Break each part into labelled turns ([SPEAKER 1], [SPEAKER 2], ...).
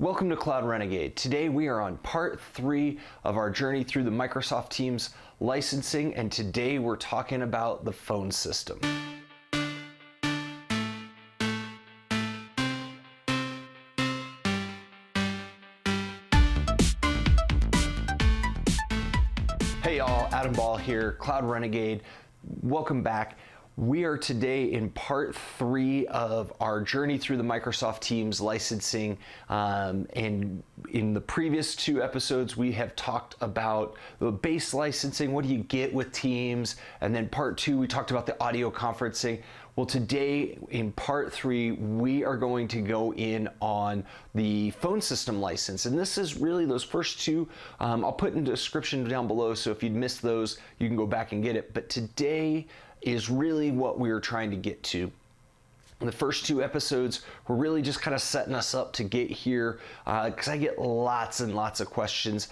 [SPEAKER 1] Welcome to Cloud Renegade. Today we are on part 3 of our journey through the Microsoft Teams licensing, and today we're talking about the phone system. Hey y'all, Adam Ball here, Cloud Renegade. Welcome back. We are today in part 3 of our journey through the Microsoft Teams licensing. And in the previous 2 episodes, we have talked about the base licensing. What do you get with Teams? And then part 2, we talked about the audio conferencing. Well, today in part 3, we are going to go in on the phone system license. And this is really those first 2. I'll put in the description down below, so if you'd missed those, you can go back and get it. But today is really what we were trying to get to. The first 2 episodes were really just kind of setting us up to get here, because I get lots and lots of questions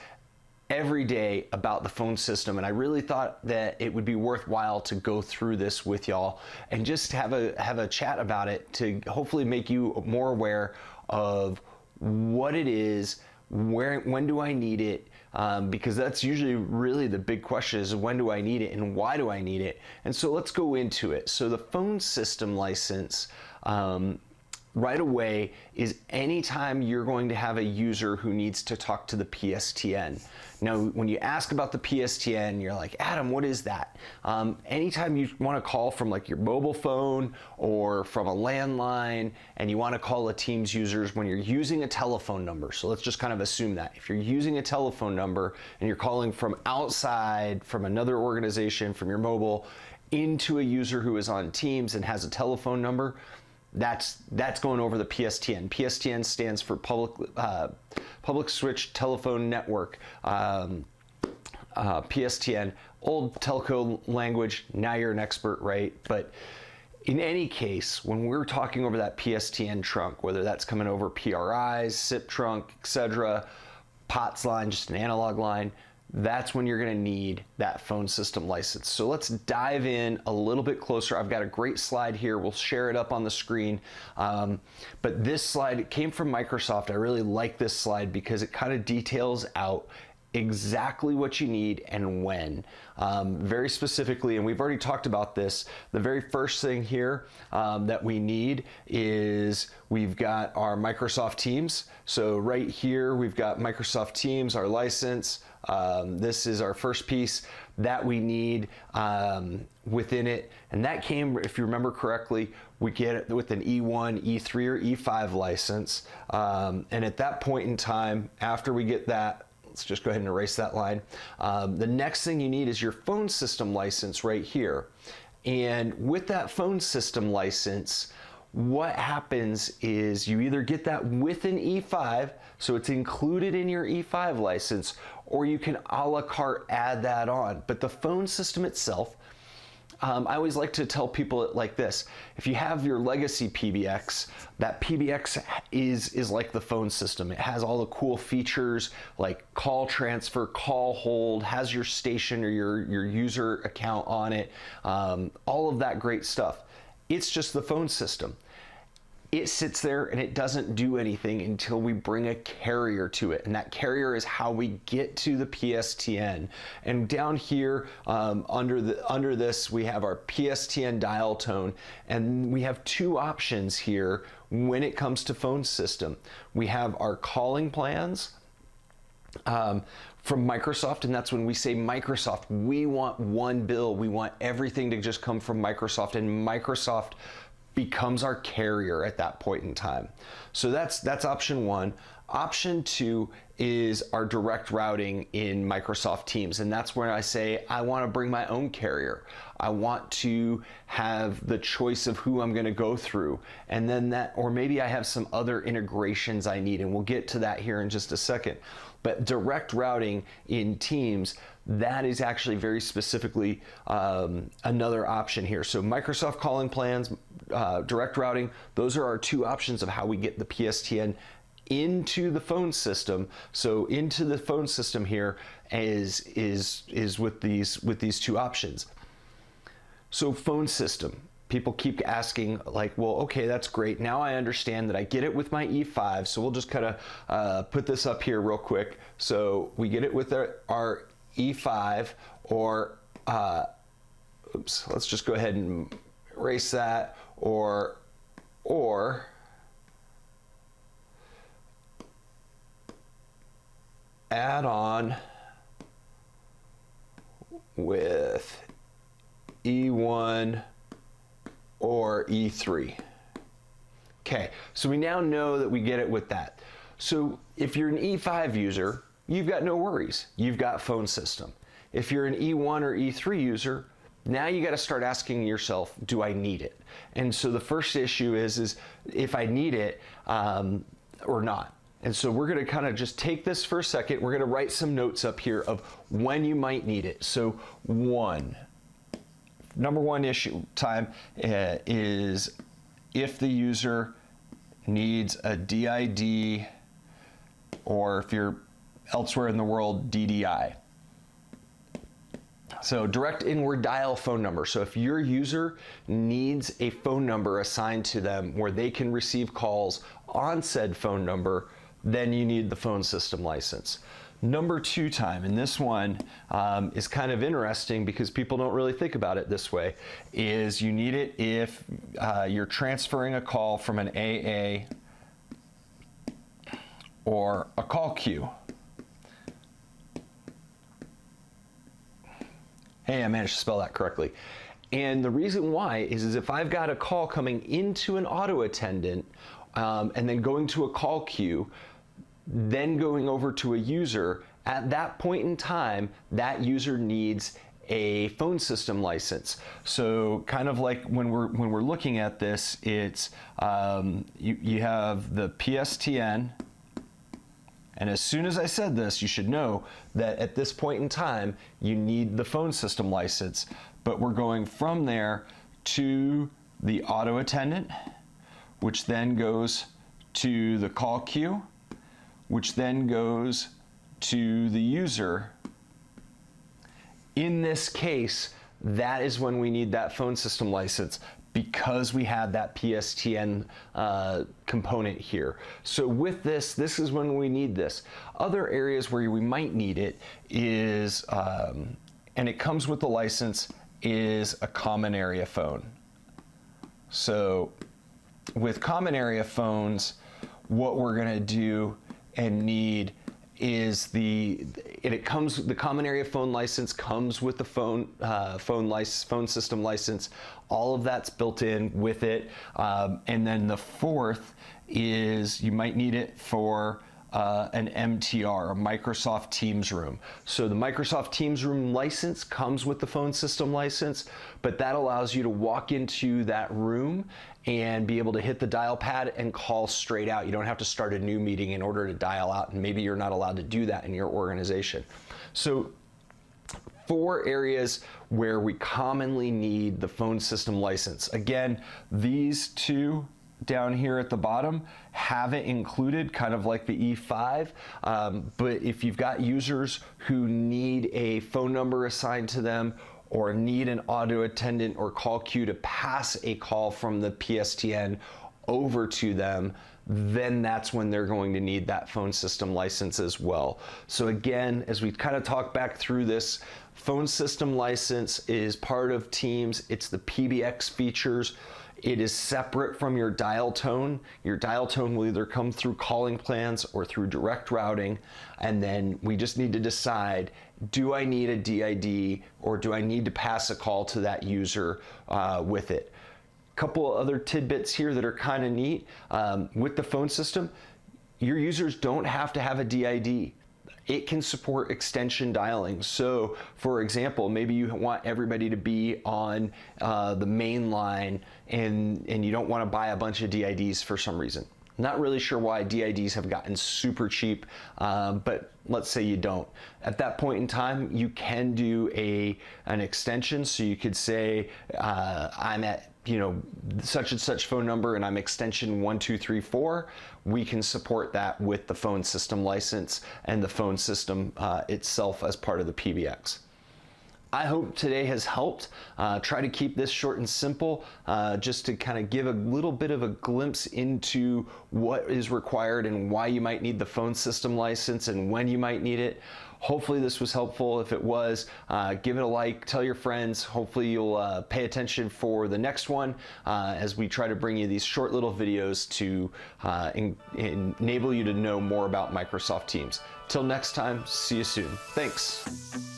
[SPEAKER 1] every day about the phone system, and I really thought that it would be worthwhile to go through this with y'all and just have a chat about it to hopefully make you more aware of what it is, when do I need it, because that's usually really the big question is when do I need it and why do I need it? And so let's go into it. So the phone system license, right away, is anytime you're going to have a user who needs to talk to the PSTN. Now, when you ask about the PSTN, you're like, Adam, what is that? Anytime you want to call from like your mobile phone or from a landline and you want to call a Teams users when you're using a telephone number. So let's just kind of assume that. If you're using a telephone number and you're calling from outside, from another organization, from your mobile, into a user who is on Teams and has a telephone number, that's going over the PSTN. PSTN stands for Public Switch Telephone Network. PSTN, old telco language, now you're an expert, right? But in any case, when we're talking over that PSTN trunk, whether that's coming over PRIs, SIP trunk, etc., POTS line, just an analog line, that's when you're going to need that phone system license. So let's dive in a little bit closer. I've got a great slide here. We'll share it up on the screen. But this slide, it came from Microsoft. I really like this slide because it kind of details out exactly what you need and when, very specifically, and we've already talked about this. The very first thing here that we need is we've got our Microsoft Teams. So right here we've got Microsoft Teams, our license. This is our first piece that we need within it, and that came, if you remember correctly, we get it with an E1, E3, or E5 license, and at that point in time, after we get that, let's just go ahead and erase that line. The next thing you need is your phone system license right here. And with that phone system license, what happens is you either get that with an E5, so it's included in your E5 license, or you can a la carte add that on. But the phone system itself, I always like to tell people it like this. If you have your legacy PBX, that PBX is like the phone system. It has all the cool features like call transfer, call hold, has your station or your user account on it, all of that great stuff. It's just the phone system. It sits there and it doesn't do anything until we bring a carrier to it, and that carrier is how we get to the PSTN. And down here under this we have our PSTN dial tone, and we have 2 options here when it comes to phone system. We have our calling plans from Microsoft, and that's when we say Microsoft, we want one bill, we want everything to just come from Microsoft, and Microsoft becomes our carrier at that point in time. So that's option 1. Option 2 is our direct routing in Microsoft Teams, and that's where I say I want to bring my own carrier. I want to have the choice of who I'm going to go through, and then that, or maybe I have some other integrations I need, and we'll get to that here in just a second. But direct routing in Teams, that is actually very specifically another option here. So Microsoft calling plans, direct routing, those are our 2 options of how we get the PSTN into the phone system. So into the phone system here is with these 2 options. So phone system, people keep asking like, well, okay, that's great. Now I understand that I get it with my E5. So we'll just kind of put this up here real quick. So we get it with our E5 or, oops, let's just go ahead and erase that, or add on with E1 or E3. Okay, so we now know that we get it with that. So if you're an E5 user, you've got no worries. You've got phone system. If you're an E1 or E3 user, now you got to start asking yourself, do I need it? And so the first issue is if I need it or not. And so we're going to kind of just take this for a second. We're going to write some notes up here of when you might need it. So number one issue time is if the user needs a DID, or if you're elsewhere in the world, DDI. So direct inward dial phone number. So if your user needs a phone number assigned to them where they can receive calls on said phone number, then you need the phone system license. Number two time, and this one is kind of interesting because people don't really think about it this way, is you need it if you're transferring a call from an AA or a call queue. Hey, I managed to spell that correctly. And the reason why is if I've got a call coming into an auto attendant and then going to a call queue, then going over to a user, at that point in time, that user needs a phone system license. So kind of like when we're looking at this, it's you have the PSTN, and as soon as I said this, you should know that at this point in time, you need the phone system license. But we're going from there to the auto attendant, which then goes to the call queue, which then goes to the user. In this case, that is when we need that phone system license because we had that PSTN component here. So with this is when we need this. Other areas where we might need it is, and it comes with the license, is a common area phone. So with common area phones, what we're gonna do and need is the common area phone license comes with the phone system license. All of that's built in with it. And then the fourth is you might need it for an MTR, a Microsoft Teams room. So the Microsoft Teams room license comes with the phone system license, but that allows you to walk into that room and be able to hit the dial pad and call straight out. You don't have to start a new meeting in order to dial out, and maybe you're not allowed to do that in your organization. So 4 areas where we commonly need the phone system license. Again, these 2 down here at the bottom have it included, kind of like the E5, but if you've got users who need a phone number assigned to them or need an auto attendant or call queue to pass a call from the PSTN over to them, then that's when they're going to need that phone system license as well. So again, as we kind of talk back through this, phone system license is part of Teams. It's the PBX features. It is separate from your dial tone. Your dial tone will either come through calling plans or through direct routing. And then we just need to decide, do I need a DID or do I need to pass a call to that user with it? Couple of other tidbits here that are kind of neat. With the phone system, your users don't have to have a DID. It can support extension dialing. So for example, maybe you want everybody to be on the main line and you don't want to buy a bunch of DIDs for some reason. Not really sure why DIDs have gotten super cheap, but let's say you don't. At that point in time, you can do an extension. So you could say, I'm at such and such phone number and I'm extension 1234. We can support that with the phone system license and the phone system itself as part of the PBX. I hope today has helped. Try to keep this short and simple, just to kind of give a little bit of a glimpse into what is required and why you might need the phone system license and when you might need it. Hopefully this was helpful. If it was, give it a like, tell your friends. Hopefully you'll pay attention for the next one, as we try to bring you these short little videos to enable you to know more about Microsoft Teams. Till next time, see you soon. Thanks.